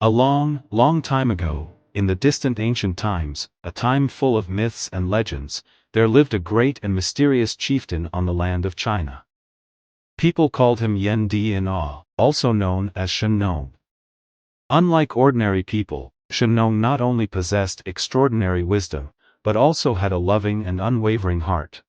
A long, long time ago, in the distant ancient times, a time full of myths and legends, there lived a great and mysterious chieftain on the land of China. People called him Yen Di in awe, also known as Shen Nong. Unlike ordinary people, Shen Nong not only possessed extraordinary wisdom, but also had a loving and unwavering heart.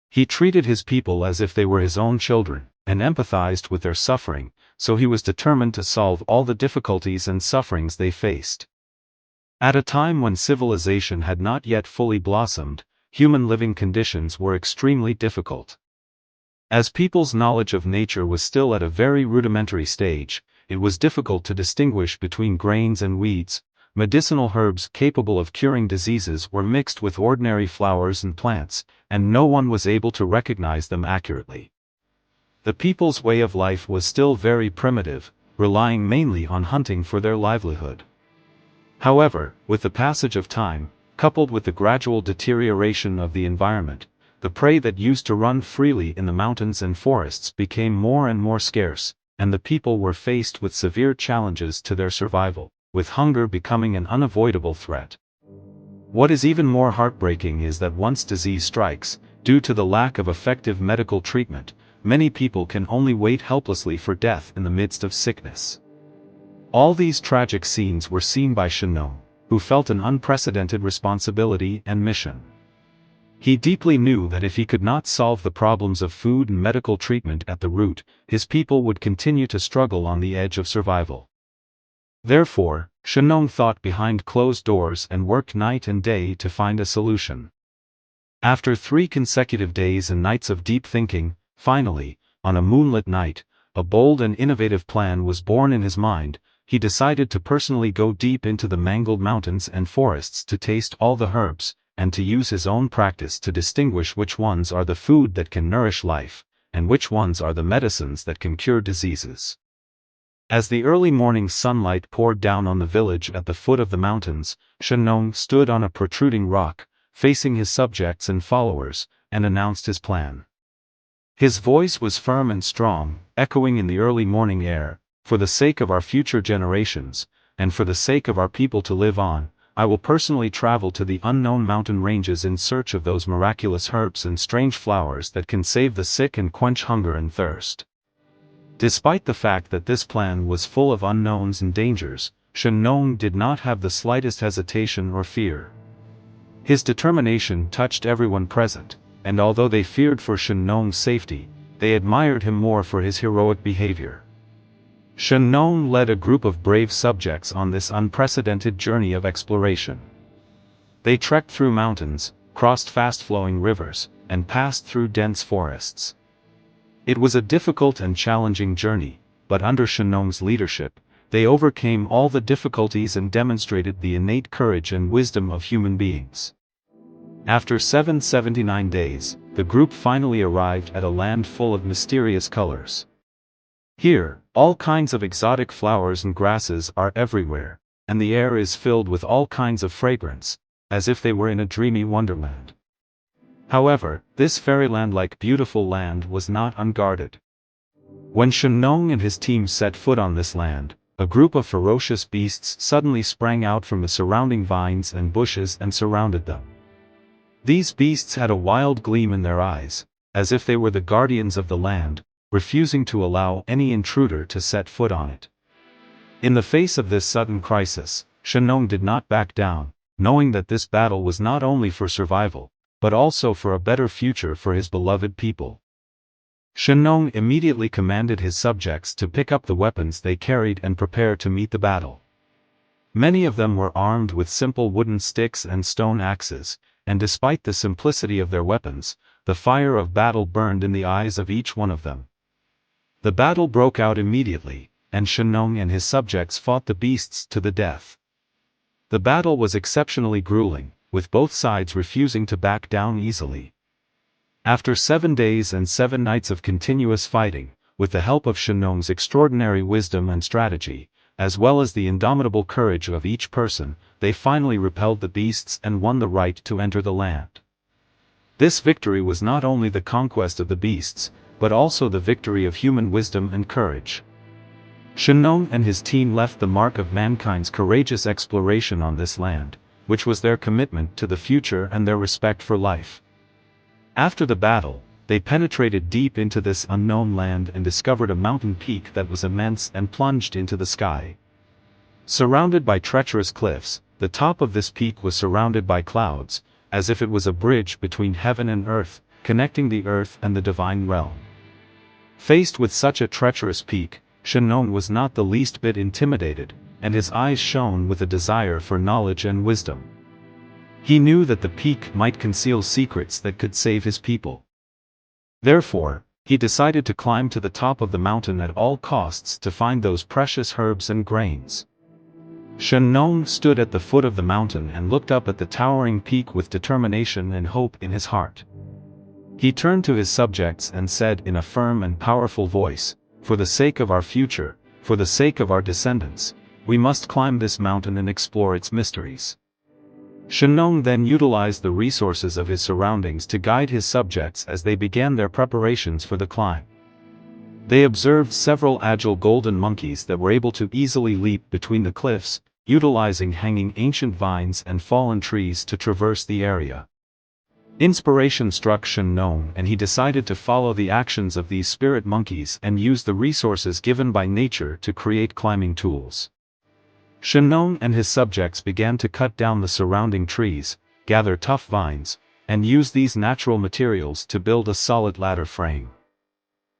He treated his people as if they were his own children, and empathized with their suffering, so he was determined to solve all the difficulties and sufferings they faced. At a time when civilization had not yet fully blossomed, human living conditions were extremely difficult. As people's knowledge of nature was still at a very rudimentary stage, it was difficult to distinguish between grains and weeds. Medicinal herbs capable of curing diseases were mixed with ordinary flowers and plants, and no one was able to recognize them accurately. The people's way of life was still very primitive, relying mainly on hunting for their livelihood. However, with the passage of time, coupled with the gradual deterioration of the environment, the prey that used to run freely in the mountains and forests became more and more scarce, and the people were faced with severe challenges to their survival, with hunger becoming an unavoidable threat. What is even more heartbreaking is that once disease strikes, due to the lack of effective medical treatment, many people can only wait helplessly for death in the midst of sickness. All these tragic scenes were seen by Shennong, who felt an unprecedented responsibility and mission. He deeply knew that if he could not solve the problems of food and medical treatment at the root, his people would continue to struggle on the edge of survival. Therefore, Shennong thought behind closed doors and worked night and day to find a solution. After 3 consecutive days and nights of deep thinking, finally, on a moonlit night, a bold and innovative plan was born in his mind. He decided to personally go deep into the mangled mountains and forests to taste all the herbs, and to use his own practice to distinguish which ones are the food that can nourish life, and which ones are the medicines that can cure diseases. As the early morning sunlight poured down on the village at the foot of the mountains, Shennong stood on a protruding rock, facing his subjects and followers, and announced his plan. His voice was firm and strong, echoing in the early morning air. For the sake of our future generations, and for the sake of our people to live on, I will personally travel to the unknown mountain ranges in search of those miraculous herbs and strange flowers that can save the sick and quench hunger and thirst. Despite the fact that this plan was full of unknowns and dangers, Shen Nong did not have the slightest hesitation or fear. His determination touched everyone present, and although they feared for Shen Nong's safety, they admired him more for his heroic behavior. Shen Nong led a group of brave subjects on this unprecedented journey of exploration. They trekked through mountains, crossed fast-flowing rivers, and passed through dense forests. It was a difficult and challenging journey, but under Shen Nong's leadership, they overcame all the difficulties and demonstrated the innate courage and wisdom of human beings. After 779 days, the group finally arrived at a land full of mysterious colors. Here, all kinds of exotic flowers and grasses are everywhere, and the air is filled with all kinds of fragrance, as if they were in a dreamy wonderland. However, this fairyland-like beautiful land was not unguarded. When Shen Nong and his team set foot on this land, a group of ferocious beasts suddenly sprang out from the surrounding vines and bushes and surrounded them. These beasts had a wild gleam in their eyes, as if they were the guardians of the land, refusing to allow any intruder to set foot on it. In the face of this sudden crisis, Shennong did not back down, knowing that this battle was not only for survival, but also for a better future for his beloved people. Shennong immediately commanded his subjects to pick up the weapons they carried and prepare to meet the battle. Many of them were armed with simple wooden sticks and stone axes, and despite the simplicity of their weapons, the fire of battle burned in the eyes of each one of them. The battle broke out immediately, and Shennong and his subjects fought the beasts to the death. The battle was exceptionally grueling, with both sides refusing to back down easily. After 7 days and 7 nights of continuous fighting, with the help of Shennong's extraordinary wisdom and strategy, as well as the indomitable courage of each person, they finally repelled the beasts and won the right to enter the land. This victory was not only the conquest of the beasts, but also the victory of human wisdom and courage. Shennong and his team left the mark of mankind's courageous exploration on this land, which was their commitment to the future and their respect for life. After the battle, they penetrated deep into this unknown land and discovered a mountain peak that was immense and plunged into the sky. Surrounded by treacherous cliffs, the top of this peak was surrounded by clouds, as if it was a bridge between heaven and earth, connecting the earth and the divine realm. Faced with such a treacherous peak, Shennong was not the least bit intimidated, and his eyes shone with a desire for knowledge and wisdom. He knew that the peak might conceal secrets that could save his people. Therefore, he decided to climb to the top of the mountain at all costs to find those precious herbs and grains. Shen Nong stood at the foot of the mountain and looked up at the towering peak with determination and hope in his heart. He turned to his subjects and said in a firm and powerful voice, "For the sake of our future, for the sake of our descendants, we must climb this mountain and explore its mysteries." Shennong then utilized the resources of his surroundings to guide his subjects as they began their preparations for the climb. They observed several agile golden monkeys that were able to easily leap between the cliffs, utilizing hanging ancient vines and fallen trees to traverse the area. Inspiration struck Shennong and he decided to follow the actions of these spirit monkeys and use the resources given by nature to create climbing tools. Shennong and his subjects began to cut down the surrounding trees, gather tough vines, and use these natural materials to build a solid ladder frame.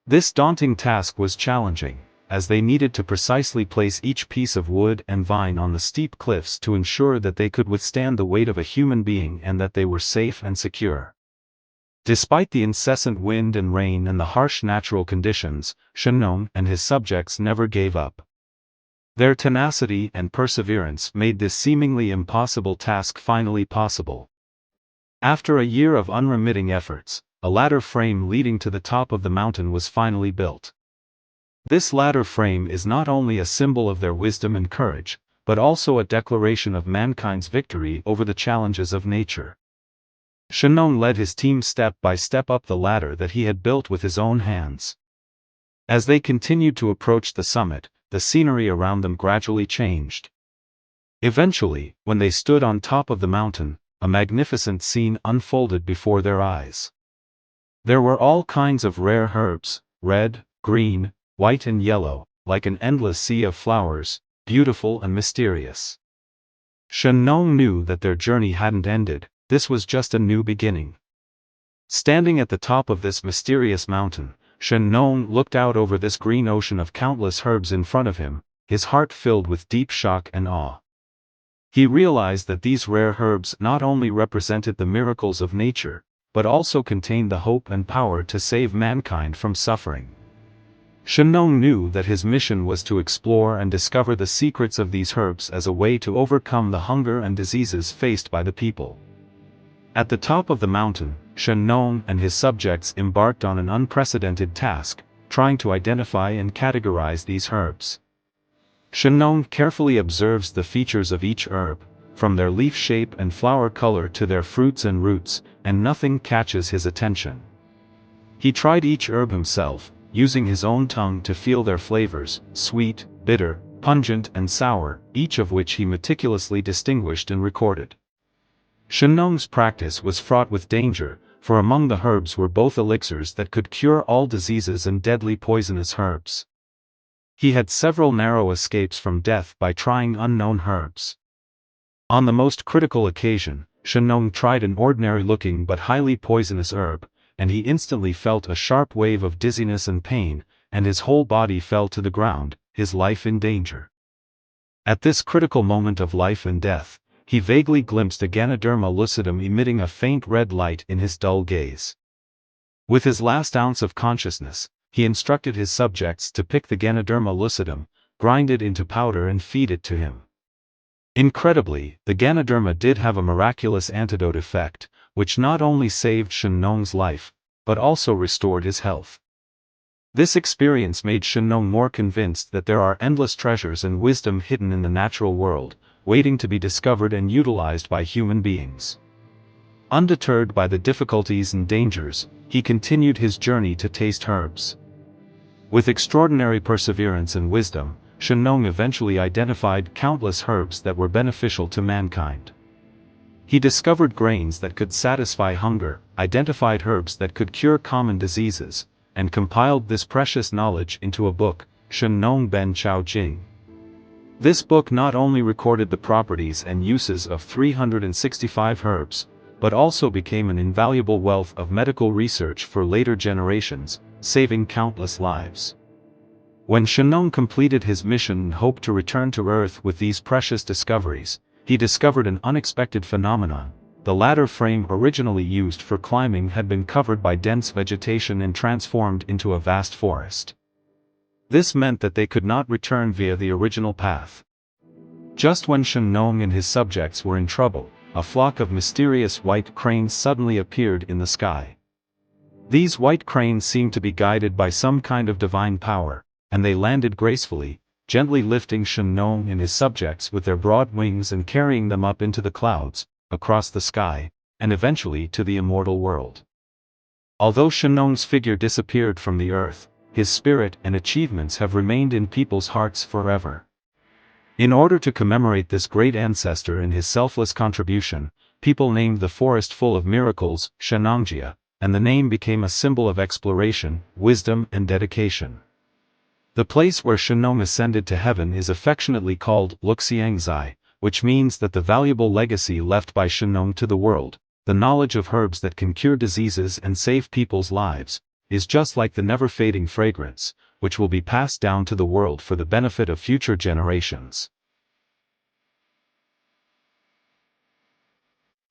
This daunting task was challenging, as they needed to precisely place each piece of wood and vine on the steep cliffs to ensure that they could withstand the weight of a human being and that they were safe and secure. Despite the incessant wind and rain and the harsh natural conditions, Shennong and his subjects never gave up. Their tenacity and perseverance made this seemingly impossible task finally possible. After a year of unremitting efforts, a ladder frame leading to the top of the mountain was finally built. This ladder frame is not only a symbol of their wisdom and courage, but also a declaration of mankind's victory over the challenges of nature. Shennong led his team step by step up the ladder that he had built with his own hands. As they continued to approach the summit, the scenery around them gradually changed. Eventually, when they stood on top of the mountain, a magnificent scene unfolded before their eyes. There were all kinds of rare herbs, red, green, white and yellow, like an endless sea of flowers, beautiful and mysterious. Shennong knew that their journey hadn't ended, this was just a new beginning. Standing at the top of this mysterious mountain, Shennong looked out over this green ocean of countless herbs in front of him, his heart filled with deep shock and awe. He realized that these rare herbs not only represented the miracles of nature, but also contained the hope and power to save mankind from suffering. Shennong knew that his mission was to explore and discover the secrets of these herbs as a way to overcome the hunger and diseases faced by the people. At the top of the mountain, Shennong and his subjects embarked on an unprecedented task, trying to identify and categorize these herbs. Shennong carefully observes the features of each herb, from their leaf shape and flower color to their fruits and roots, and nothing catches his attention. He tried each herb himself, using his own tongue to feel their flavors, sweet, bitter, pungent and sour, each of which he meticulously distinguished and recorded. Shennong's practice was fraught with danger, for among the herbs were both elixirs that could cure all diseases and deadly poisonous herbs. He had several narrow escapes from death by trying unknown herbs. On the most critical occasion, Shennong tried an ordinary-looking but highly poisonous herb, and he instantly felt a sharp wave of dizziness and pain, and his whole body fell to the ground, his life in danger. At this critical moment of life and death, he vaguely glimpsed a Ganoderma lucidum emitting a faint red light in his dull gaze. With his last ounce of consciousness, he instructed his subjects to pick the Ganoderma lucidum, grind it into powder and feed it to him. Incredibly, the Ganoderma did have a miraculous antidote effect, which not only saved Shennong's life, but also restored his health. This experience made Shennong more convinced that there are endless treasures and wisdom hidden in the natural world, waiting to be discovered and utilized by human beings. Undeterred by the difficulties and dangers, he continued his journey to taste herbs. With extraordinary perseverance and wisdom, Shen Nong eventually identified countless herbs that were beneficial to mankind. He discovered grains that could satisfy hunger, identified herbs that could cure common diseases, and compiled this precious knowledge into a book, Shen Nong Ben Chao Jing. This book not only recorded the properties and uses of 365 herbs, but also became an invaluable wealth of medical research for later generations, saving countless lives. When Shennong completed his mission and hoped to return to Earth with these precious discoveries, he discovered an unexpected phenomenon. The ladder frame originally used for climbing had been covered by dense vegetation and transformed into a vast forest. This meant that they could not return via the original path. Just when Shennong and his subjects were in trouble, a flock of mysterious white cranes suddenly appeared in the sky. These white cranes seemed to be guided by some kind of divine power, and they landed gracefully, gently lifting Shennong and his subjects with their broad wings and carrying them up into the clouds, across the sky, and eventually to the immortal world. Although Shennong's figure disappeared from the earth, his spirit and achievements have remained in people's hearts forever. In order to commemorate this great ancestor and his selfless contribution, people named the forest full of miracles Shennongjia, and the name became a symbol of exploration, wisdom and dedication. The place where Shennong ascended to heaven is affectionately called Lucidum, which means that the valuable legacy left by Shennong to the world, the knowledge of herbs that can cure diseases and save people's lives, is just like the never-fading fragrance, which will be passed down to the world for the benefit of future generations.